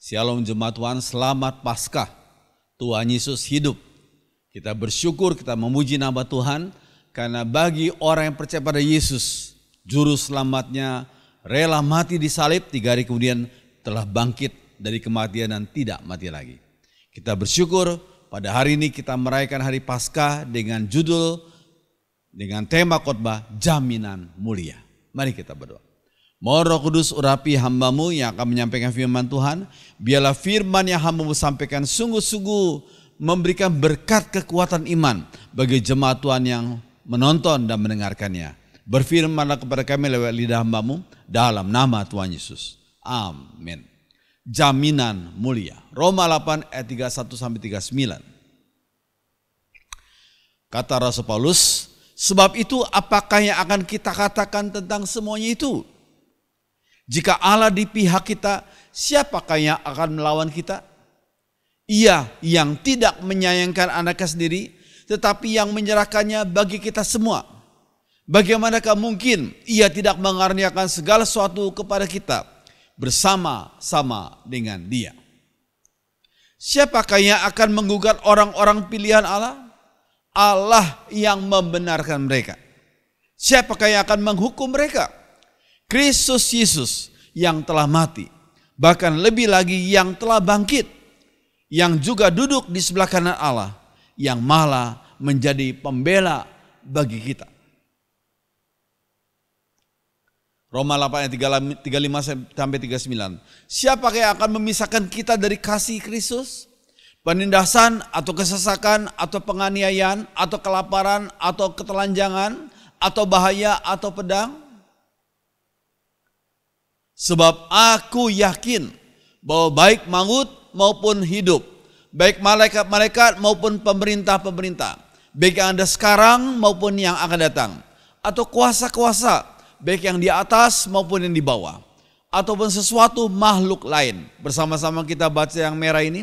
Shalom jemaat Tuhan, selamat Paskah. Tuhan Yesus hidup. Kita bersyukur, kita memuji nama Tuhan. Karena bagi orang yang percaya pada Yesus, Juru Selamatnya rela mati di salib, 3 hari kemudian telah bangkit dari kematian dan tidak mati lagi. Kita bersyukur pada hari ini kita merayakan hari Paskah dengan dengan tema khotbah Jaminan Mulia. Mari kita berdoa. Mohon Roh Kudus urapi hamba-Mu yang akan menyampaikan firman Tuhan. Biarlah firman yang hamba-Mu sampaikan sungguh-sungguh memberikan berkat kekuatan iman bagi jemaat Tuhan yang menonton dan mendengarkannya. Berfirmanlah kepada kami lewat lidah hamba-Mu dalam nama Tuhan Yesus. Amin. Jaminan mulia. Roma 8 ayat 31-39. Kata Rasul Paulus, sebab itu apakah yang akan kita katakan tentang semuanya itu? Jika Allah di pihak kita, siapakah yang akan melawan kita? Ia yang tidak menyayangkan anaknya sendiri, tetapi yang menyerahkannya bagi kita semua. Bagaimanakah mungkin ia tidak mengaruniakan segala sesuatu kepada kita bersama-sama dengan Dia? Siapakah yang akan menggugat orang-orang pilihan Allah? Allah yang membenarkan mereka. Siapakah yang akan menghukum mereka? Kristus Yesus yang telah mati, bahkan lebih lagi yang telah bangkit, yang juga duduk di sebelah kanan Allah, yang malah menjadi pembela bagi kita. Roma 8 ayat 35-39. Siapakah yang akan memisahkan kita dari kasih Kristus? Penindasan atau kesesakan atau penganiayaan atau kelaparan atau ketelanjangan atau bahaya atau pedang? Sebab aku yakin bahwa baik maut maupun hidup, baik malaikat-malaikat maupun pemerintah-pemerintah, baik yang ada sekarang maupun yang akan datang, atau kuasa-kuasa, baik yang di atas maupun yang di bawah, ataupun sesuatu makhluk lain. Bersama-sama kita baca yang merah ini.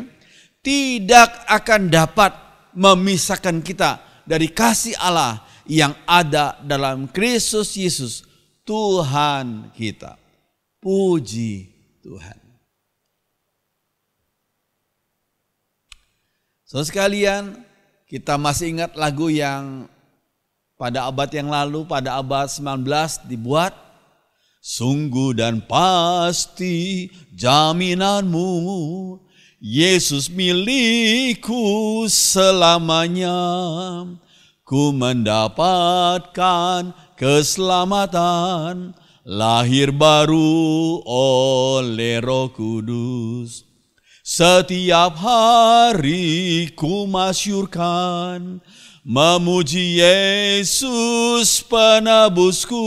Tidak akan dapat memisahkan kita dari kasih Allah yang ada dalam Kristus Yesus Tuhan kita. Puji Tuhan. Saudara sekalian, kita masih ingat lagu yang pada abad yang lalu, pada abad 19 dibuat. Sungguh dan pasti jaminanmu, Yesus milikku selamanya. Ku mendapatkan keselamatan, lahir baru oleh Roh Kudus. Setiap hari ku masyurkan, memuji Yesus penebusku.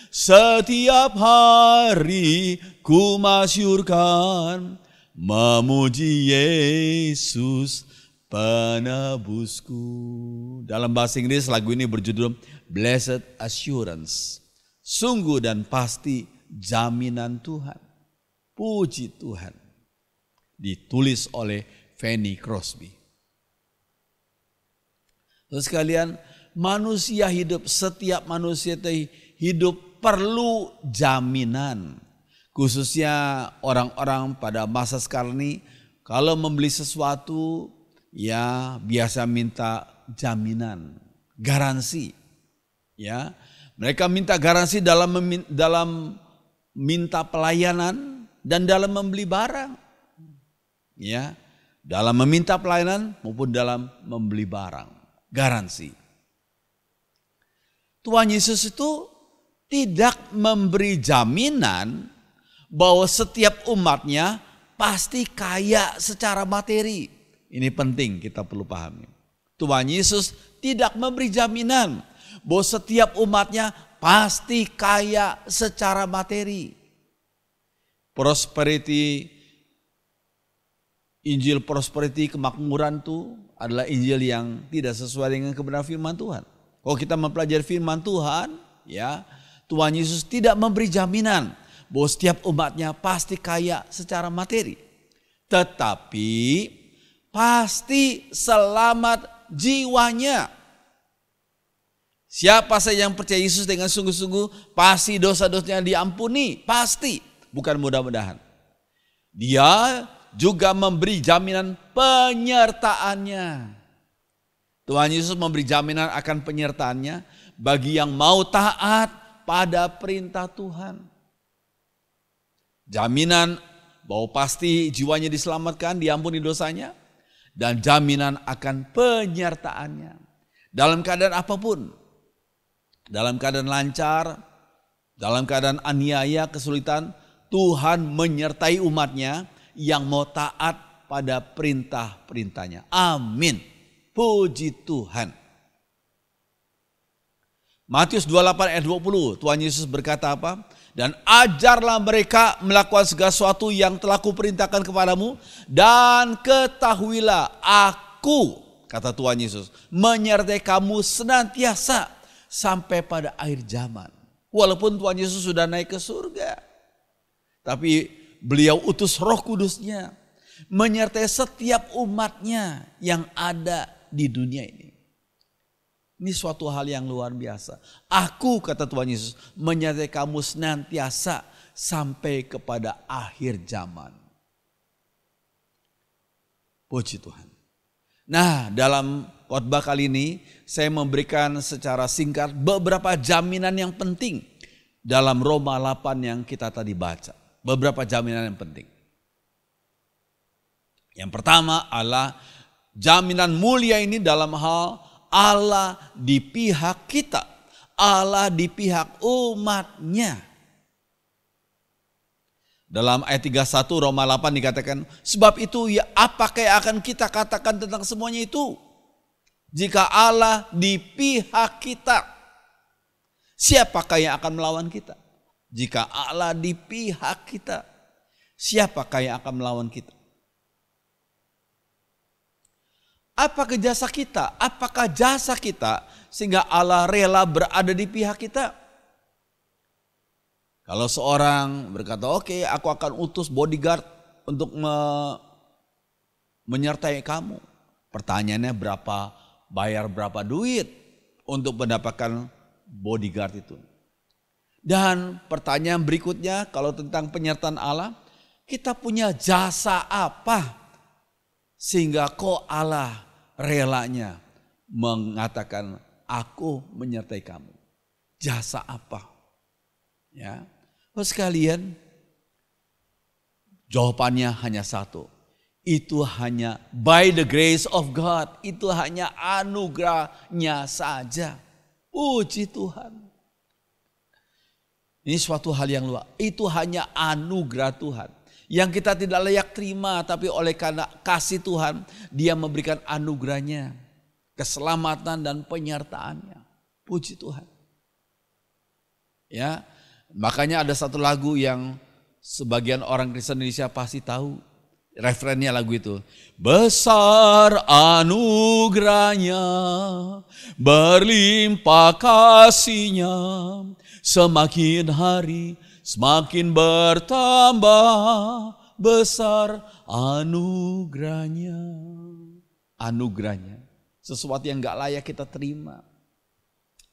Setiap hari ku masyurkan, memuji Yesus penebusku. Dalam bahasa Inggris lagu ini berjudul Blessed Assurance. Sungguh dan pasti jaminan Tuhan. Puji Tuhan. Ditulis oleh Fanny Crosby. Terus sekalian, manusia hidup, setiap manusia hidup perlu jaminan. Khususnya orang-orang pada masa sekarang ini, kalau membeli sesuatu ya biasa minta jaminan, garansi. Ya, mereka minta garansi dalam minta pelayanan dan dalam membeli barang. Ya, dalam meminta pelayanan maupun dalam membeli barang, garansi. Tuhan Yesus itu tidak memberi jaminan bahwa setiap umatnya pasti kaya secara materi. Ini penting kita perlu pahami. Tuhan Yesus tidak memberi jaminan bahwa setiap umatnya pasti kaya secara materi. Injil prosperity, kemakmuran itu adalah Injil yang tidak sesuai dengan kebenaran firman Tuhan. Kalau kita mempelajari firman Tuhan, ya, Tuhan Yesus tidak memberi jaminan bahwa setiap umatnya pasti kaya secara materi. Tetapi pasti selamat jiwanya. Siapa saja yang percaya Yesus dengan sungguh-sungguh, pasti dosa-dosanya diampuni, pasti. Bukan mudah-mudahan. Dia juga memberi jaminan penyertaannya. Tuhan Yesus memberi jaminan akan penyertaannya bagi yang mau taat pada perintah Tuhan. Jaminan bahwa pasti jiwanya diselamatkan, diampuni dosanya, dan jaminan akan penyertaannya. Dalam keadaan apapun, dalam keadaan lancar, dalam keadaan aniaya, kesulitan, Tuhan menyertai umatnya yang mau taat pada perintah-perintahnya. Amin. Puji Tuhan. Matius 28 ayat 20, Tuhan Yesus berkata apa? Dan ajarlah mereka melakukan segala sesuatu yang telah kuperintahkan kepadamu. Dan ketahuilah aku, kata Tuhan Yesus, menyertai kamu senantiasa sampai pada akhir zaman. Walaupun Tuhan Yesus sudah naik ke surga, tapi beliau utus Roh Kudusnya menyertai setiap umatnya yang ada di dunia ini. Ini suatu hal yang luar biasa. Aku, kata Tuhan Yesus, menyertai kamu senantiasa sampai kepada akhir zaman. Puji Tuhan. Nah, dalam khotbah kali ini saya memberikan secara singkat beberapa jaminan yang penting dalam Roma 8 yang kita tadi baca. Beberapa jaminan yang penting. Yang pertama adalah jaminan mulia ini dalam hal Allah di pihak kita. Allah di pihak umatnya. Dalam ayat 31 Roma 8 dikatakan, sebab itu ya apakah yang akan kita katakan tentang semuanya itu? Jika Allah di pihak kita, siapakah yang akan melawan kita? Jika Allah di pihak kita, siapakah yang akan melawan kita? Apakah jasa kita? Apakah jasa kita sehingga Allah rela berada di pihak kita? Kalau seorang berkata, oke, aku akan utus bodyguard untuk menyertai kamu. Pertanyaannya bayar berapa duit untuk mendapatkan bodyguard itu? Dan pertanyaan berikutnya, kalau tentang penyertaan Allah, kita punya jasa apa sehingga kok Allah relanya mengatakan aku menyertai kamu? Jasa apa? Ya, sekalian, jawabannya hanya satu. Itu hanya by the grace of God. Itu hanya anugerahnya saja. Puji Tuhan. Ini suatu hal yang luar. Itu hanya anugerah Tuhan. Yang kita tidak layak terima, tapi oleh karena kasih Tuhan, Dia memberikan anugerahnya, keselamatan dan penyertaannya. Puji Tuhan. Ya, makanya ada satu lagu yang sebagian orang Kristen Indonesia pasti tahu. Referennya lagu itu. Besar anugerahnya, berlimpah kasihnya, semakin hari semakin bertambah besar anugerahnya. Anugerahnya. Sesuatu yang gak layak kita terima.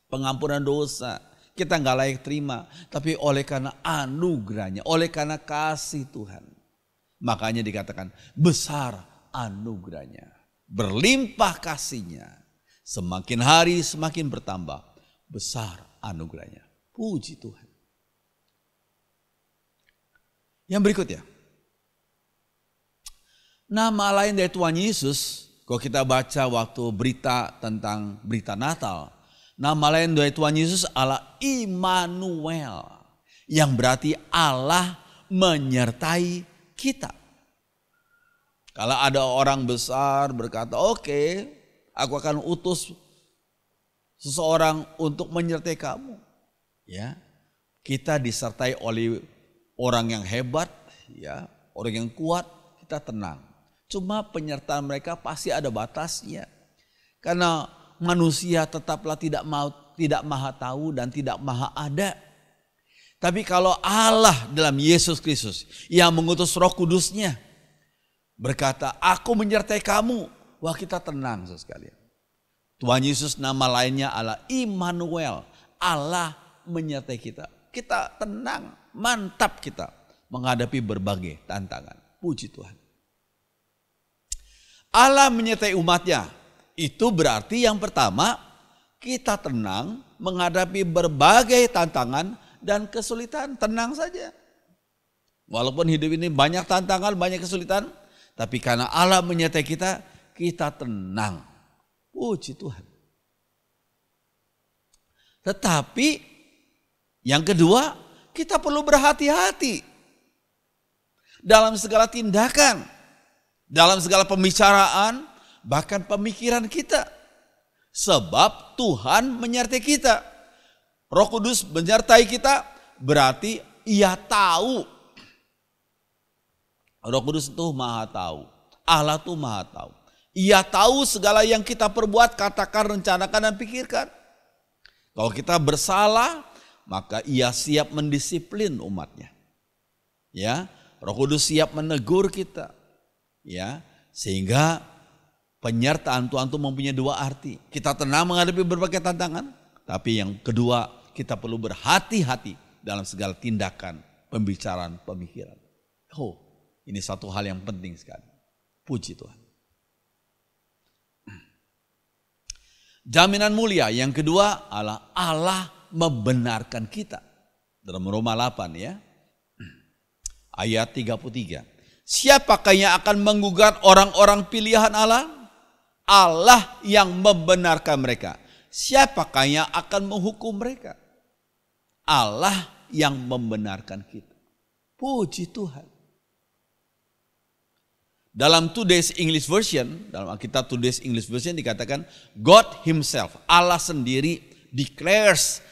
Pengampunan dosa kita gak layak terima. Tapi oleh karena anugerahnya, oleh karena kasih Tuhan, makanya dikatakan besar anugerahnya. Berlimpah kasihnya. Semakin hari semakin bertambah besar anugerahnya. Puji Tuhan. Yang berikutnya, nama lain dari Tuhan Yesus, kalau kita baca waktu berita tentang berita Natal, nama lain dari Tuhan Yesus adalah Immanuel, yang berarti Allah menyertai kita. Kalau ada orang besar berkata, oke, aku akan utus seseorang untuk menyertai kamu. Ya, kita disertai oleh orang yang hebat, ya, orang yang kuat, kita tenang. Cuma penyertaan mereka pasti ada batasnya. Karena manusia tetaplah tidak maha tahu dan tidak maha ada. Tapi kalau Allah dalam Yesus Kristus yang mengutus Roh Kudusnya berkata, aku menyertai kamu, wah kita tenang sekalian. Tuhan Yesus nama lainnya adalah Immanuel, Allah menyertai kita. Kita tenang, mantap kita menghadapi berbagai tantangan. Puji Tuhan. Allah menyertai umatnya. Itu berarti yang pertama, kita tenang menghadapi berbagai tantangan dan kesulitan. Tenang saja. Walaupun hidup ini banyak tantangan, banyak kesulitan, tapi karena Allah menyertai kita, kita tenang. Puji Tuhan. Tetapi yang kedua, kita perlu berhati-hati dalam segala tindakan, dalam segala pembicaraan, bahkan pemikiran kita. Sebab Tuhan menyertai kita. Roh Kudus menyertai kita, berarti Ia tahu. Roh Kudus itu maha tahu. Allah itu maha tahu. Ia tahu segala yang kita perbuat, katakan, rencanakan, dan pikirkan. Kalau kita bersalah, maka Ia siap mendisiplin umatnya. Ya, Roh Kudus siap menegur kita. Ya, sehingga penyertaan Tuhan itu mempunyai dua arti. Kita tenang menghadapi berbagai tantangan, tapi yang kedua, kita perlu berhati-hati dalam segala tindakan, pembicaraan, pemikiran. Oh, ini satu hal yang penting sekali. Puji Tuhan. Jaminan mulia yang kedua adalah Allah membenarkan kita. Dalam Roma 8 ya. Ayat 33. Siapakah yang akan menggugat orang-orang pilihan Allah? Allah yang membenarkan mereka. Siapakah yang akan menghukum mereka? Allah yang membenarkan kita. Puji Tuhan. Dalam Today's English Version, dalam Alkitab Today's English Version dikatakan God Himself, Allah sendiri declares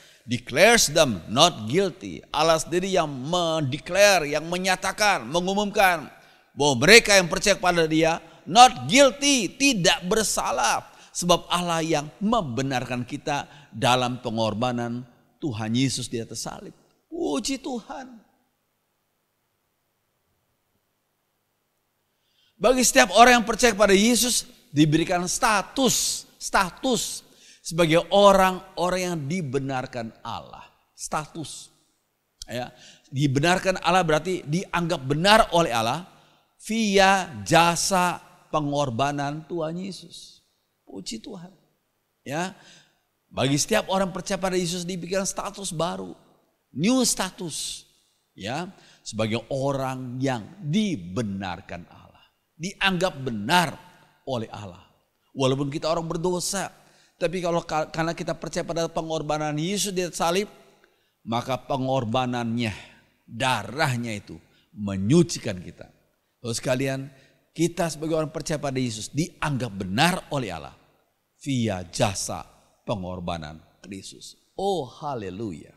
them not guilty. Allah sendiri yang mendeclare, yang menyatakan, mengumumkan bahwa mereka yang percaya kepada Dia not guilty, tidak bersalah. Sebab Allah yang membenarkan kita dalam pengorbanan Tuhan Yesus di atas salib. Puji Tuhan. Bagi setiap orang yang percaya kepada Yesus diberikan status sebagai orang-orang yang dibenarkan Allah. Status. Ya, dibenarkan Allah berarti dianggap benar oleh Allah via jasa pengorbanan Tuhan Yesus. Puji Tuhan. Ya, bagi setiap orang percaya pada Yesus diberikan status baru, new status. Ya, sebagai orang yang dibenarkan Allah. Dianggap benar oleh Allah. Walaupun kita orang berdosa. Tapi karena kita percaya pada pengorbanan Yesus di atas salib. Maka pengorbanannya, darahnya itu menyucikan kita. Terus sekalian, kita sebagai orang percaya pada Yesus dianggap benar oleh Allah. Via jasa pengorbanan Kristus. Oh haleluya.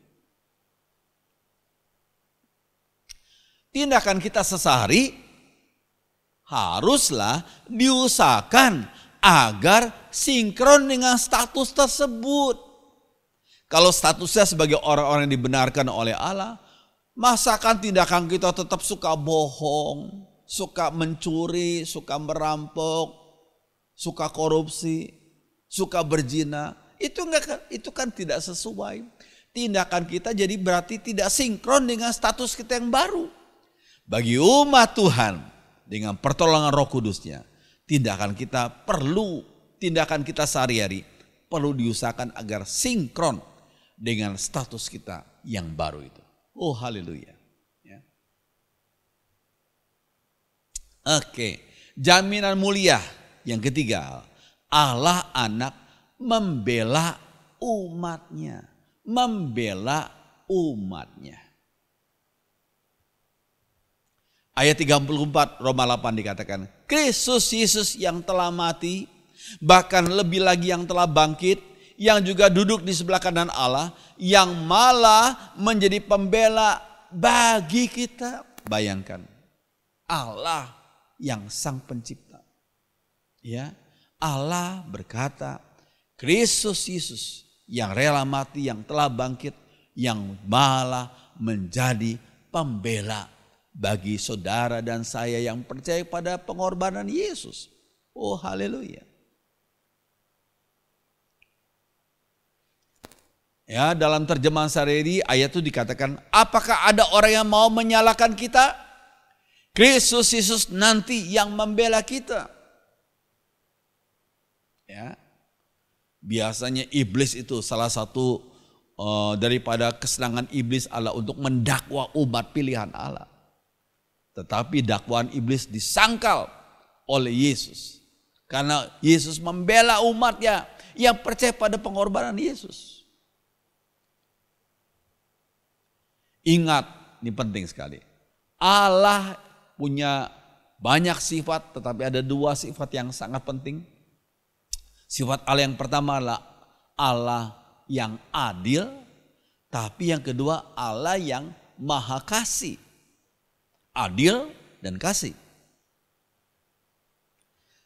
Tindakan kita sehari haruslah diusahakan agar sinkron dengan status tersebut. Kalau statusnya sebagai orang-orang yang dibenarkan oleh Allah, masakan tindakan kita tetap suka bohong, suka mencuri, suka merampok, suka korupsi, suka berzina, itu kan tidak sesuai. Tindakan kita jadi berarti tidak sinkron dengan status kita yang baru. Bagi umat Tuhan, dengan pertolongan Roh Kudusnya, tindakan kita sehari-hari perlu diusahakan agar sinkron dengan status kita yang baru itu. Oh haleluya. Ya. Oke, jaminan mulia yang ketiga, Allah anak membela umatnya. Membela umatnya. Ayat 34 Roma 8 dikatakan, Kristus Yesus yang telah mati, bahkan lebih lagi yang telah bangkit, yang juga duduk di sebelah kanan Allah, yang malah menjadi pembela bagi kita. Bayangkan, Allah yang sang pencipta. Ya, Allah berkata, Kristus Yesus yang rela mati, yang telah bangkit, yang malah menjadi pembela bagi saudara dan saya yang percaya pada pengorbanan Yesus. Oh haleluya. Ya, dalam terjemahan sehari-hari ayat itu dikatakan, apakah ada orang yang mau menyalahkan kita? Kristus Yesus nanti yang membela kita. Ya. Biasanya iblis itu salah satu daripada kesenangan iblis adalah untuk mendakwa umat pilihan Allah. Tetapi dakwaan iblis disangkal oleh Yesus. Karena Yesus membela umatnya yang percaya pada pengorbanan Yesus. Ingat, ini penting sekali. Allah punya banyak sifat, tetapi ada dua sifat yang sangat penting. Sifat Allah yang pertama adalah Allah yang adil, tapi yang kedua Allah yang maha kasih. Adil dan kasih.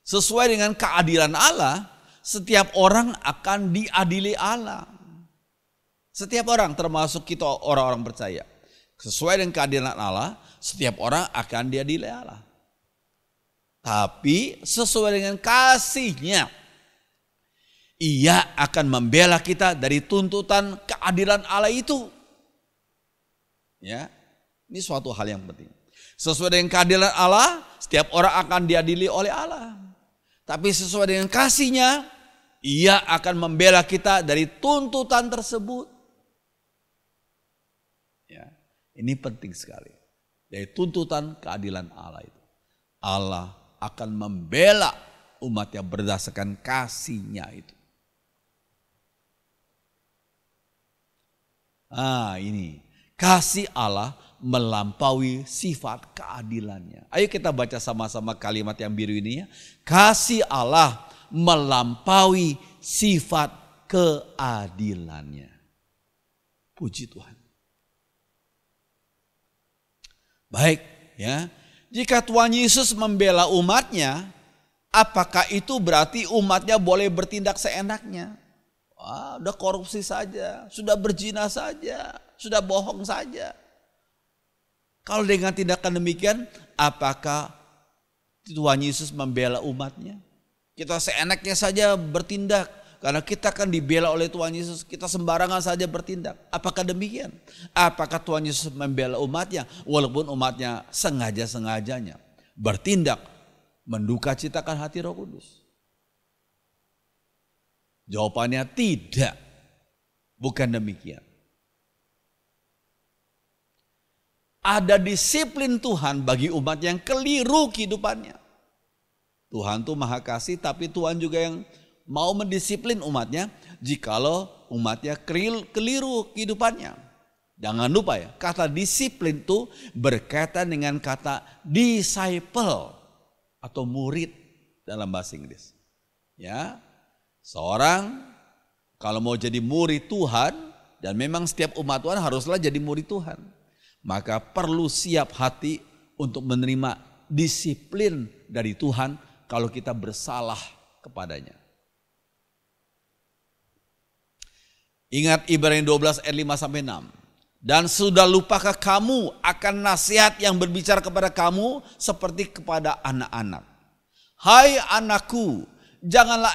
Sesuai dengan keadilan Allah, setiap orang akan diadili Allah. Setiap orang, termasuk kita orang-orang percaya. Sesuai dengan keadilan Allah, setiap orang akan diadili Allah. Tapi sesuai dengan kasihnya, Ia akan membela kita dari tuntutan keadilan Allah itu. Ya, ini suatu hal yang penting. Sesuai dengan keadilan Allah, setiap orang akan diadili oleh Allah. Tapi sesuai dengan kasihnya, Ia akan membela kita dari tuntutan tersebut. Ya, ini penting sekali. Dari tuntutan keadilan Allah itu. Allah akan membela umatnya berdasarkan kasihnya itu. Ini kasih Allah melampaui sifat keadilannya. Ayo kita baca sama-sama kalimat yang biru ini ya. Kasih Allah melampaui sifat keadilannya. Puji Tuhan. Baik ya. Jika Tuhan Yesus membela umatnya, apakah itu berarti umatnya boleh bertindak seenaknya? Wah, udah korupsi saja, sudah berzina saja, sudah bohong saja. Kalau dengan tindakan demikian, apakah Tuhan Yesus membela umatnya? Kita seenaknya saja bertindak, karena kita kan dibela oleh Tuhan Yesus, kita sembarangan saja bertindak. Apakah demikian? Apakah Tuhan Yesus membela umatnya, walaupun umatnya sengaja-sengajanya bertindak mendukacitakan hati Roh Kudus? Jawabannya tidak, bukan demikian. Ada disiplin Tuhan bagi umat yang keliru kehidupannya. Tuhan tuh maha kasih, tapi Tuhan juga yang mau mendisiplin umatnya jikalau umatnya keliru kehidupannya. Jangan lupa ya, kata disiplin itu berkaitan dengan kata disciple atau murid dalam bahasa Inggris. Ya, seorang kalau mau jadi murid Tuhan, dan memang setiap umat Tuhan haruslah jadi murid Tuhan, maka perlu siap hati untuk menerima disiplin dari Tuhan kalau kita bersalah kepadanya. Ingat Ibrani 12 ayat 5-6. Dan sudah lupakah kamu akan nasihat yang berbicara kepada kamu seperti kepada anak-anak? Hai anakku, janganlah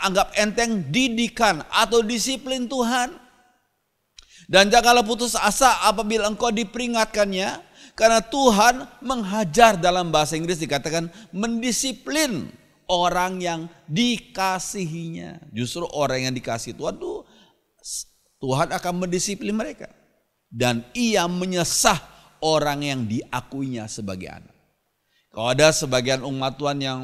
anggap enteng didikan atau disiplin Tuhan. Dan janganlah putus asa apabila engkau diperingatkannya. Karena Tuhan menghajar, dalam bahasa Inggris dikatakan mendisiplin orang yang dikasihinya. Justru orang yang dikasihi Tuhan akan mendisiplin mereka. Dan Ia menyesah orang yang diakuinya sebagai anak. Kalau ada sebagian umat Tuhan yang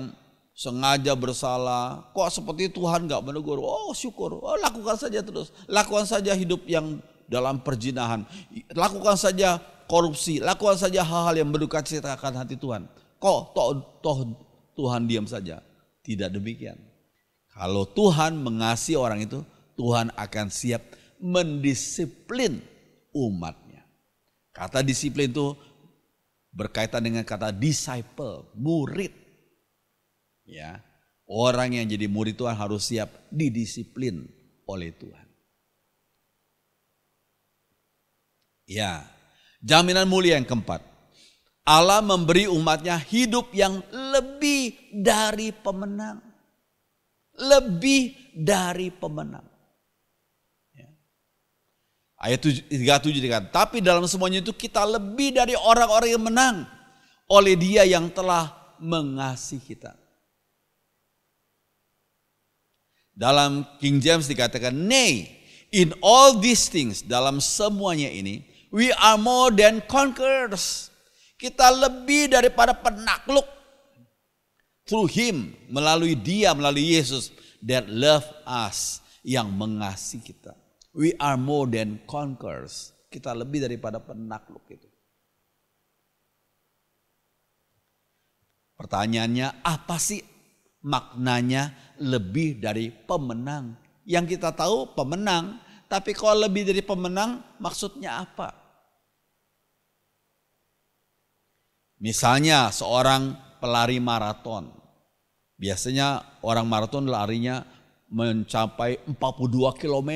sengaja bersalah, kok seperti Tuhan gak menegur? Oh syukur, lakukan saja terus. Lakukan saja hidup yang dalam perzinahan. Lakukan saja korupsi. Lakukan saja hal-hal yang mendukacitakan hati Tuhan. Kok toh Tuhan diam saja? Tidak demikian. Kalau Tuhan mengasihi orang itu, Tuhan akan siap mendisiplin umatnya. Kata disiplin itu berkaitan dengan kata disciple, murid. Ya, orang yang jadi murid Tuhan harus siap didisiplin oleh Tuhan. Ya, jaminan mulia yang keempat. Allah memberi umatnya hidup yang lebih dari pemenang. Lebih dari pemenang. Ya. Ayat 37 dikatakan, tapi dalam semuanya itu kita lebih dari orang-orang yang menang. oleh Dia yang telah mengasihi kita. Dalam King James dikatakan, nay, in all these things, dalam semuanya ini, we are more than conquerors. Kita lebih daripada penakluk. Through Him, melalui Dia, melalui Yesus, that love us, yang mengasihi kita. We are more than conquerors. Kita lebih daripada penakluk itu. Pertanyaannya, apa sih maknanya lebih dari pemenang? Yang kita tahu pemenang, tapi kalau lebih dari pemenang maksudnya apa? Misalnya seorang pelari maraton. Biasanya orang maraton larinya mencapai 42 km,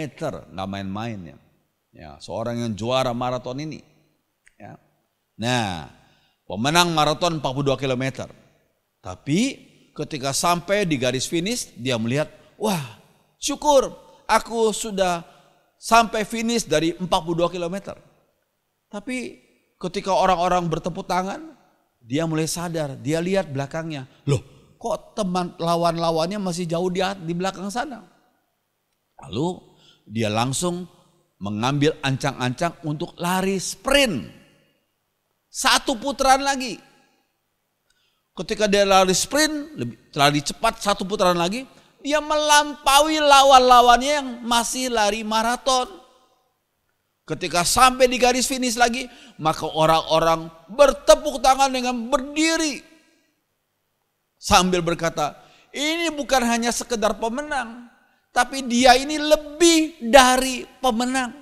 nggak main-main ya. Ya, seorang yang juara maraton ini. Ya. Nah, pemenang maraton 42 km. Tapi ketika sampai di garis finish, dia melihat, wah, syukur aku sudah sampai finish dari 42 km. Tapi ketika orang-orang bertepuk tangan, dia mulai sadar, dia lihat belakangnya. Loh, kok teman lawan-lawannya masih jauh di belakang sana? Lalu dia langsung mengambil ancang-ancang untuk lari sprint. 1 putaran lagi. Ketika dia lari sprint, lari cepat 1 putaran lagi, dia melampaui lawan-lawannya yang masih lari maraton. Ketika sampai di garis finish lagi, maka orang-orang bertepuk tangan dengan berdiri. Sambil berkata, ini bukan hanya sekedar pemenang, tapi dia ini lebih dari pemenang.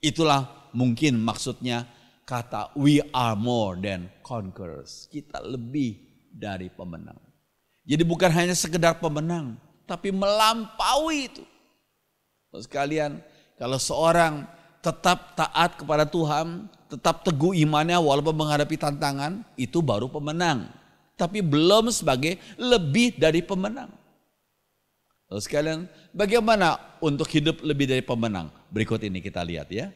Itulah mungkin maksudnya kata we are more than conquerors. Kita lebih dari pemenang. Jadi bukan hanya sekedar pemenang, tapi melampaui itu. Sekalian, kalau seorang tetap taat kepada Tuhan, tetap teguh imannya walaupun menghadapi tantangan, itu baru pemenang. Tapi belum sebagai lebih dari pemenang. Lalu sekalian, bagaimana untuk hidup lebih dari pemenang? Berikut ini kita lihat ya.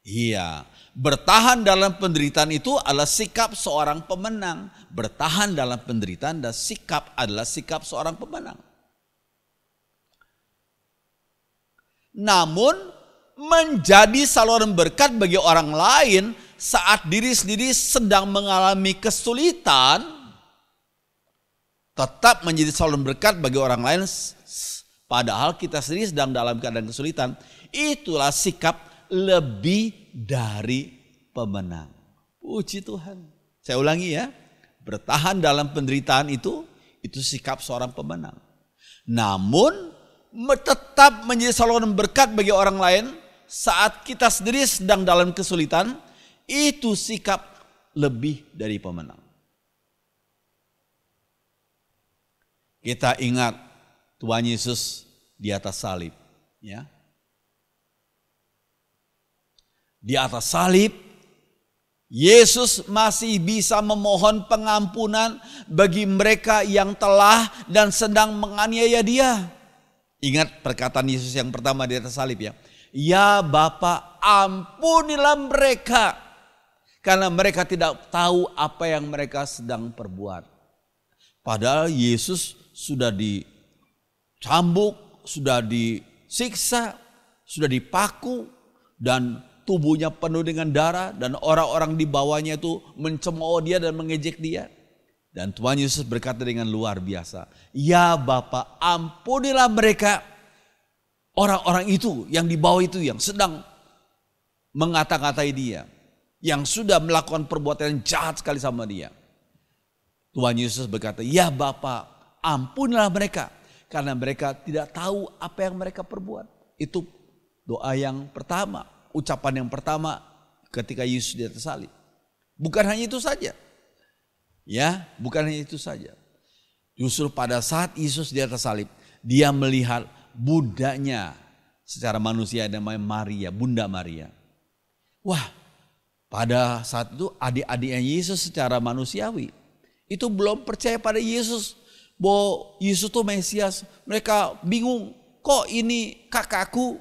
Iya, bertahan dalam penderitaan itu adalah sikap seorang pemenang. Bertahan dalam penderitaan dan sikap adalah sikap seorang pemenang. Namun menjadi saluran berkat bagi orang lain saat diri sendiri sedang mengalami kesulitan, tetap menjadi saluran berkat bagi orang lain padahal kita sendiri sedang dalam keadaan kesulitan. Itulah sikap lebih dari pemenang. Puji Tuhan. Saya ulangi ya. Bertahan dalam penderitaan itu sikap seorang pemenang. Namun tetap menjadi saluran berkat bagi orang lain saat kita sendiri sedang dalam kesulitan, itu sikap lebih dari pemenang. Kita ingat Tuhan Yesus di atas salib, ya. Di atas salib Yesus masih bisa memohon pengampunan bagi mereka yang telah dan sedang menganiaya Dia. Ingat perkataan Yesus yang pertama di atas salib ya. Ya Bapa, ampunilah mereka karena mereka tidak tahu apa yang mereka sedang perbuat. Padahal Yesus sudah dicambuk, sudah disiksa, sudah dipaku dan tubuhnya penuh dengan darah dan orang-orang di bawahnya itu mencemooh Dia dan mengejek Dia. Dan Tuhan Yesus berkata dengan luar biasa, ya Bapa, ampunilah mereka. Orang-orang itu yang di bawah itu yang sedang mengata-ngatai Dia. Yang sudah melakukan perbuatan yang jahat sekali sama Dia. Tuhan Yesus berkata, ya Bapa, ampunilah mereka. Karena mereka tidak tahu apa yang mereka perbuat. Itu doa yang pertama, ucapan yang pertama ketika Yesus di atas salib. Bukan hanya itu saja. Ya, bukan hanya itu saja. Justru pada saat Yesus di atas salib, Dia melihat bundanya secara manusia namanya Maria, Bunda Maria. Wah, pada saat itu adik-adiknya Yesus secara manusiawi itu belum percaya pada Yesus, bahwa Yesus itu Mesias. Mereka bingung, kok ini kakakku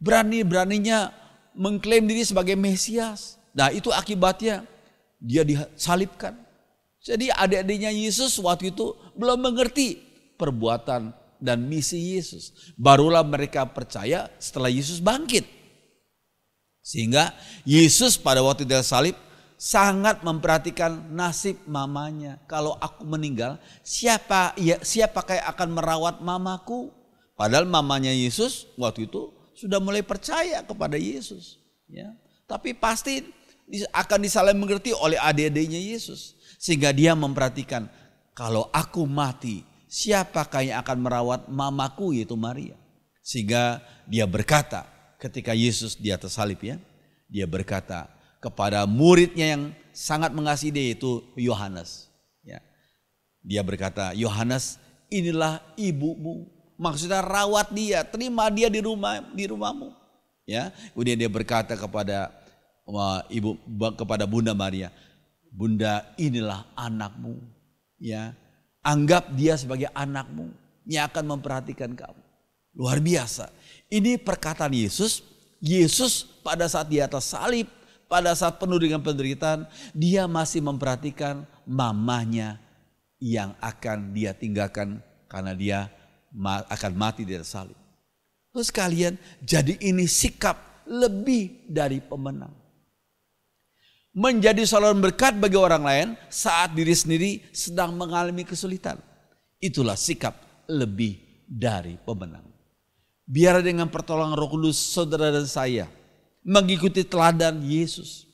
berani-beraninya mengklaim diri sebagai Mesias. Nah itu akibatnya dia disalibkan. Jadi adik-adiknya Yesus waktu itu belum mengerti perbuatan dan misi Yesus. Barulah mereka percaya setelah Yesus bangkit. Sehingga Yesus pada waktu dia salib sangat memperhatikan nasib mamanya. Kalau aku meninggal, siapa yang akan merawat mamaku? Padahal mamanya Yesus waktu itu sudah mulai percaya kepada Yesus. Ya. Tapi pasti akan disalah mengerti oleh adik-adiknya Yesus. Sehingga dia memperhatikan, kalau aku mati, siapakah yang akan merawat mamaku, yaitu Maria. Sehingga dia berkata, ketika Yesus di atas salib ya, dia berkata kepada muridnya yang sangat mengasihi dia, yaitu Yohanes. Ya. Dia berkata, Yohanes, inilah ibumu. Maksudnya rawat dia, terima dia di rumahmu. Ya. Kemudian dia berkata kepada kepada Bunda Maria, Bunda, inilah anakmu. Ya. Anggap dia sebagai anakmu yang akan memperhatikan kamu. Luar biasa. Ini perkataan Yesus. Yesus pada saat di atas salib, pada saat penuh dengan penderitaan, dia masih memperhatikan mamanya yang akan dia tinggalkan karena dia akan mati di atas salib. Terus kalian, jadi ini sikap lebih dari pemenang. Menjadi saluran berkat bagi orang lain saat diri sendiri sedang mengalami kesulitan. Itulah sikap lebih dari pemenang. Biar dengan pertolongan Roh Kudus saudara dan saya mengikuti teladan Yesus.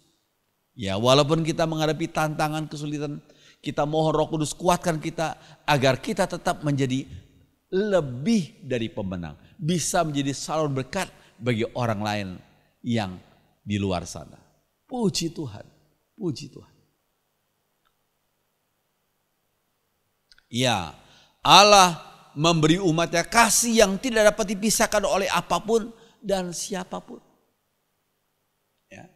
Ya, walaupun kita menghadapi tantangan kesulitan, kita mohon Roh Kudus kuatkan kita agar kita tetap menjadi lebih dari pemenang. Bisa menjadi saluran berkat bagi orang lain yang di luar sana. Puji Tuhan, puji Tuhan. Ya, Allah memberi umatnya kasih yang tidak dapat dipisahkan oleh apapun dan siapapun. Ya.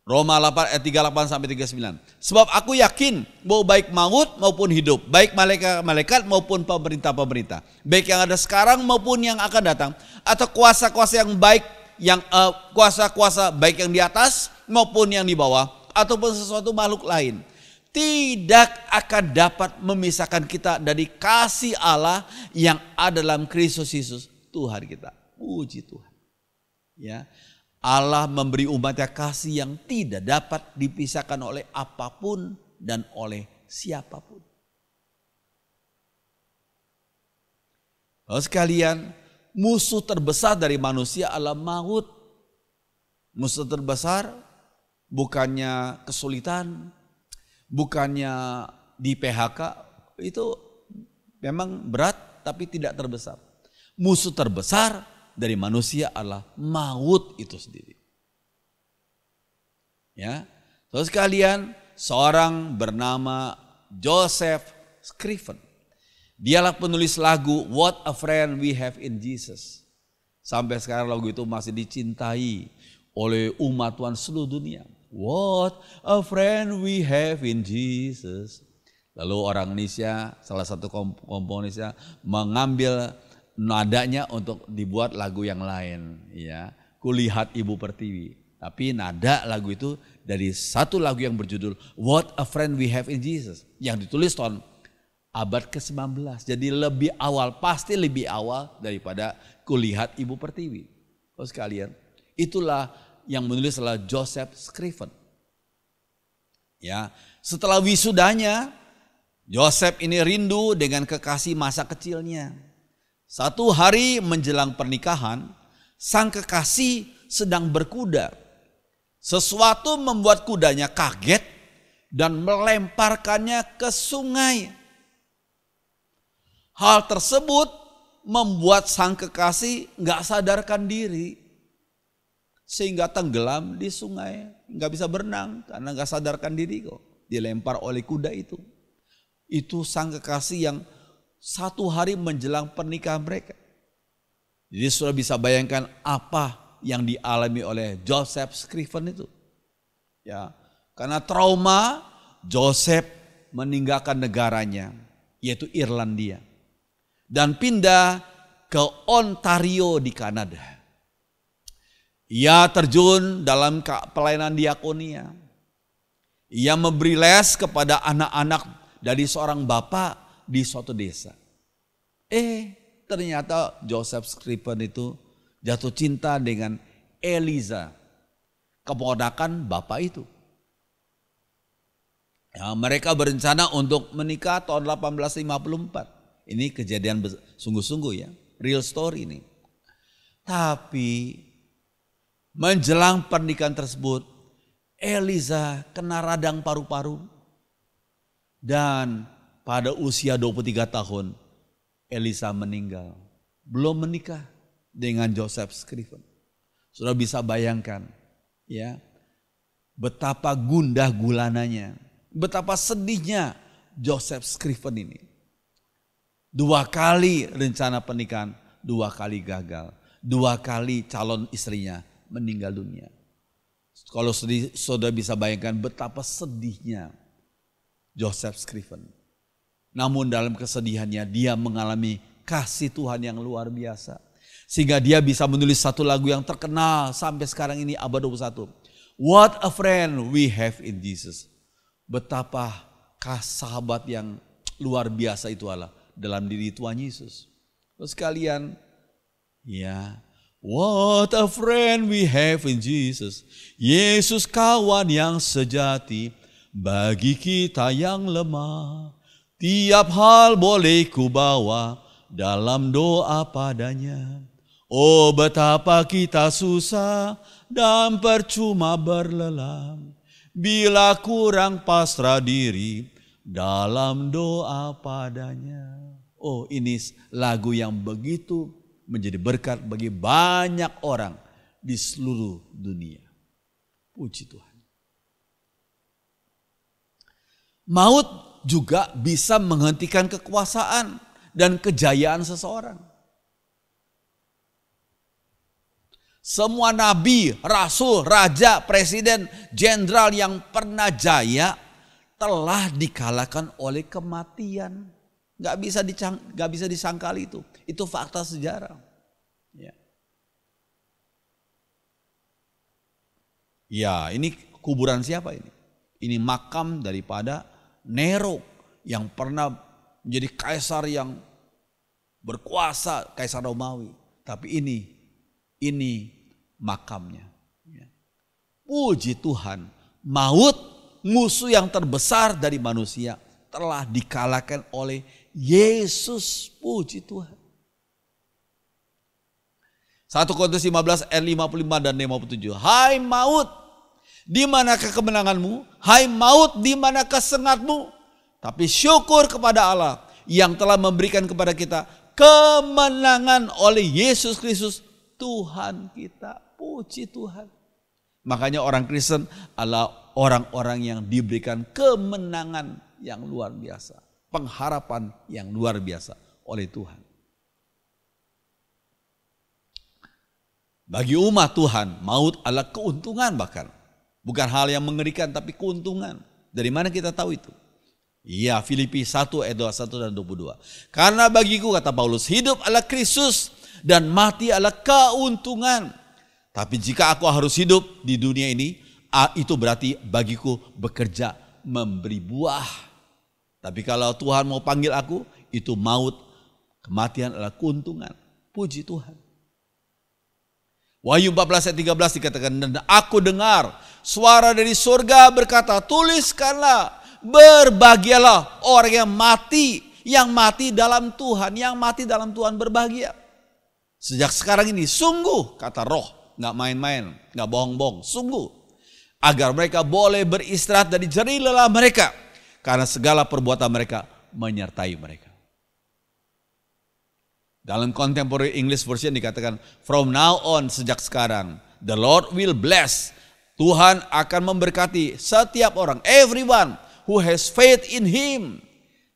Roma 8 ayat 38 sampai 39. Sebab aku yakin bahwa baik maut maupun hidup, baik malaikat maupun pemerintah-pemerintah, baik yang ada sekarang maupun yang akan datang, atau kuasa-kuasa yang baik, kuasa-kuasa baik yang di atas maupun yang di bawah, ataupun sesuatu makhluk lain, tidak akan dapat memisahkan kita dari kasih Allah yang ada dalam Kristus Yesus Tuhan kita. Puji Tuhan. Ya, Allah memberi umatnya kasih yang tidak dapat dipisahkan oleh apapun dan oleh siapapun. Lalu sekalian, musuh terbesar dari manusia adalah maut. Musuh terbesar bukannya kesulitan, bukannya di PHK, itu memang berat tapi tidak terbesar. Musuh terbesar dari manusia adalah maut itu sendiri. Ya, terus kalian, seorang bernama Joseph Scriven, dialah penulis lagu What a Friend We Have in Jesus. Sampai sekarang lagu itu masih dicintai oleh umat Tuhan seluruh dunia. What a friend we have in Jesus. Lalu orang Indonesia, salah satu komponisnya mengambil nadanya untuk dibuat lagu yang lain. Ya, Kulihat Ibu Pertiwi. Tapi nada lagu itu dari satu lagu yang berjudul What a Friend We Have in Jesus, yang ditulis tahun abad ke-19. Jadi lebih awal, pasti lebih awal daripada Kulihat Ibu Pertiwi. Terus kalian, itulah yang menulis adalah Joseph Scriven. Ya, setelah wisudanya, Joseph ini rindu dengan kekasih masa kecilnya. Satu hari menjelang pernikahan, sang kekasih sedang berkuda. Sesuatu membuat kudanya kaget dan melemparkannya ke sungai. Hal tersebut membuat sang kekasih gak sadarkan diri, sehingga tenggelam di sungai, nggak bisa berenang karena nggak sadarkan diri kok, dilempar oleh kuda itu. Itu sang kekasih yang satu hari menjelang pernikahan mereka. Jadi sudah bisa bayangkan apa yang dialami oleh Joseph Scriven itu. Ya, karena trauma, Joseph meninggalkan negaranya, yaitu Irlandia, dan pindah ke Ontario di Kanada. Ia terjun dalam pelayanan diakonia. Ia memberi les kepada anak-anak dari seorang bapak di suatu desa. Ternyata Joseph Scriven itu jatuh cinta dengan Eliza, keponakan bapak itu. Ya, mereka berencana untuk menikah tahun 1854. Ini kejadian sungguh-sungguh ya, real story ini. Tapi menjelang pernikahan tersebut, Eliza kena radang paru-paru. Dan pada usia 23 tahun, Eliza meninggal. Belum menikah dengan Joseph Scriven. Sudah bisa bayangkan ya, betapa gundah gulananya, betapa sedihnya Joseph Scriven ini. 2 kali rencana pernikahan, 2 kali gagal. 2 kali calon istrinya meninggal dunia. Kalau saudara bisa bayangkan betapa sedihnya Joseph Scriven. Namun dalam kesedihannya dia mengalami kasih Tuhan yang luar biasa. Sehingga dia bisa menulis satu lagu yang terkenal sampai sekarang ini abad 21. What a friend we have in Jesus. Betapa sahabat yang luar biasa itu Allah dalam diri Tuhan Yesus. Terus kalian, ya, what a friend we have in Jesus. Yesus kawan yang sejati bagi kita yang lemah. Tiap hal boleh ku bawa dalam doa padanya. Oh betapa kita susah dan percuma berlelam bila kurang pasrah diri dalam doa padanya. Oh ini lagu yang begitu menjadi berkat bagi banyak orang di seluruh dunia. Puji Tuhan. Maut juga bisa menghentikan kekuasaan dan kejayaan seseorang. Semua nabi, rasul, raja, presiden, jenderal yang pernah jaya telah dikalahkan oleh kematian. Gak bisa disangkal itu. Itu fakta sejarah. Ya, ini kuburan siapa ini? Ini makam daripada Nero yang pernah menjadi kaisar yang berkuasa, kaisar Romawi. Tapi ini makamnya. Puji Tuhan, maut, musuh yang terbesar dari manusia, telah dikalahkan oleh Yesus. Puji Tuhan. 1 Korintus 15 ayat 55 dan 57. Hai maut, di manakah kemenanganmu? Hai maut, di manakah sengatmu? Tapi syukur kepada Allah yang telah memberikan kepada kita kemenangan oleh Yesus Kristus Tuhan kita. Puji Tuhan. Makanya orang Kristen adalah orang-orang yang diberikan kemenangan yang luar biasa. Pengharapan yang luar biasa oleh Tuhan. Bagi umat Tuhan, maut adalah keuntungan bahkan. Bukan hal yang mengerikan tapi keuntungan. Dari mana kita tahu itu? Iya, Filipi 1 ayat 21 dan 22. Karena bagiku, kata Paulus, hidup adalah Kristus dan mati adalah keuntungan. Tapi jika aku harus hidup di dunia ini, itu berarti bagiku bekerja memberi buah. Tapi kalau Tuhan mau panggil aku, itu maut, kematian adalah keuntungan. Puji Tuhan. Wahyu 14 ayat 13 dikatakan, dan aku dengar suara dari surga berkata, tuliskanlah, berbahagialah orang yang mati dalam Tuhan, yang mati dalam Tuhan berbahagia. Sejak sekarang ini sungguh, kata Roh, gak main-main, gak bohong-bohong, sungguh, agar mereka boleh beristirahat dari jerih lelah mereka, karena segala perbuatan mereka menyertai mereka. Dalam Contemporary English Version dikatakan, from now on, sejak sekarang, the Lord will bless. Tuhan akan memberkati setiap orang, everyone who has faith in Him.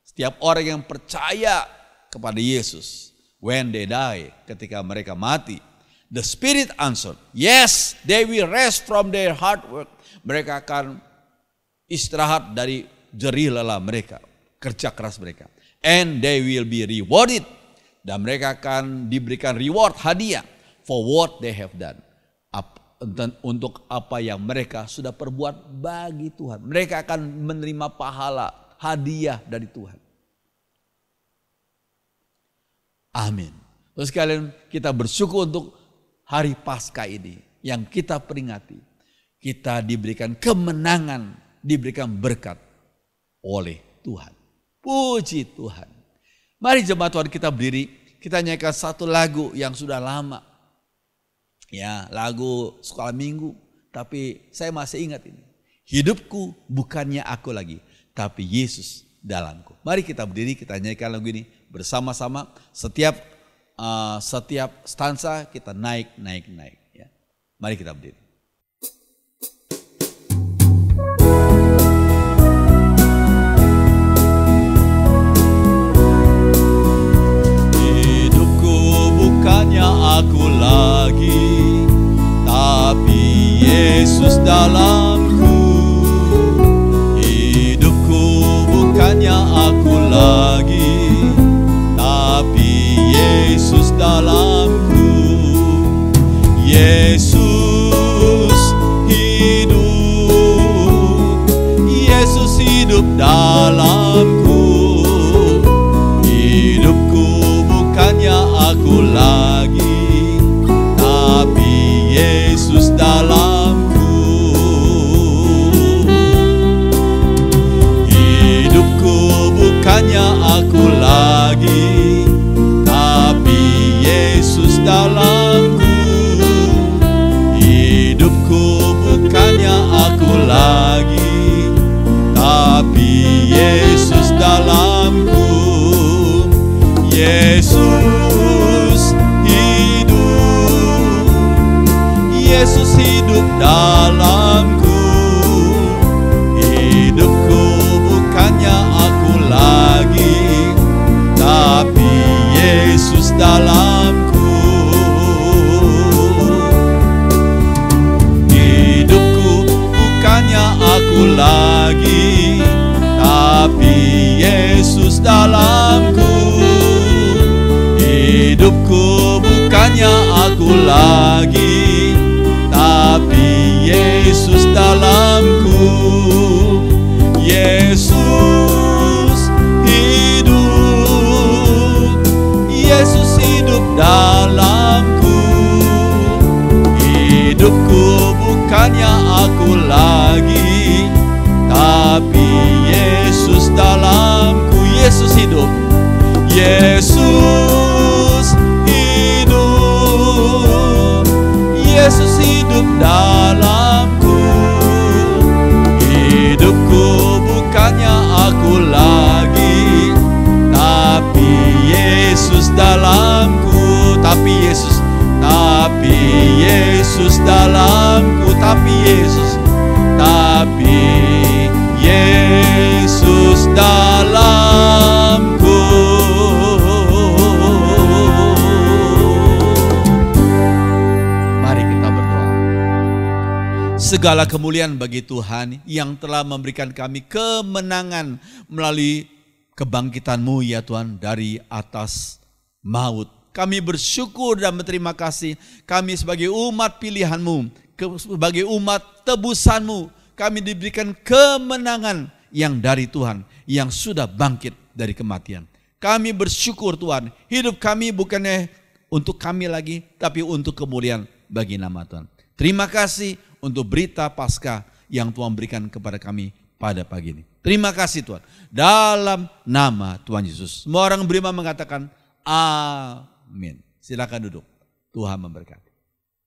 Setiap orang yang percaya kepada Yesus. When they die, ketika mereka mati. The Spirit answered, yes, they will rest from their hard work. Mereka akan istirahat dari jerih lelah mereka, kerja keras mereka. And they will be rewarded. Dan mereka akan diberikan reward, hadiah for what they have done. untuk apa yang mereka sudah perbuat bagi Tuhan. Mereka akan menerima pahala, hadiah dari Tuhan. Amin. Terus sekalian kita bersyukur untuk hari Paskah ini yang kita peringati. Kita diberikan kemenangan, diberikan berkat oleh Tuhan. Puji Tuhan. Mari jemaat Tuhan kita berdiri, kita nyanyikan satu lagu yang sudah lama. Ya, lagu sekolah minggu, tapi saya masih ingat ini. Hidupku bukannya aku lagi, tapi Yesus dalamku. Mari kita berdiri, kita nyanyikan lagu ini bersama-sama. Setiap stansa kita naik. Ya. Mari kita berdiri. Hidupku bukannya aku lagi, tapi Yesus dalamku. Hidupku bukannya aku lagi, tapi Yesus dalamku. Yesus hidup dalamku. Hidupku bukannya aku lagi, tapi Yesus dalamku. Hidupku bukannya aku lagi, tapi Yesus dalamku. Hidupku bukannya aku lagi, tapi Yesus dalamku. Yesus hidup dalamku. Hidupku bukannya aku lagi, tapi Yesus dalamku. Hidupku bukannya aku lagi, tapi Yesus dalamku. Hidupku bukannya aku lagi, tapi Yesus dalamku. Yesus hidup dalamku. Hidupku bukannya aku lagi, tapi Yesus dalamku. Yesus hidup. Yesus hidup dalamku. Hidupku bukannya aku lagi, tapi Yesus dalamku. Tapi Yesus dalamku. Tapi Yesus dalamku. Mari kita berdoa. Segala kemuliaan bagi Tuhan yang telah memberikan kami kemenangan melalui kebangkitan-Mu ya Tuhan dari atas maut. Kami bersyukur dan berterima kasih. Kami sebagai umat pilihan-Mu, sebagai umat tebusan-Mu, kami diberikan kemenangan yang dari Tuhan, yang sudah bangkit dari kematian. Kami bersyukur Tuhan, hidup kami bukannya untuk kami lagi, tapi untuk kemuliaan bagi nama Tuhan. Terima kasih untuk berita Paskah yang Tuhan berikan kepada kami pada pagi ini. Terima kasih Tuhan. Dalam nama Tuhan Yesus. Semua orang beriman mengatakan amin. Silakan duduk. Tuhan memberkati.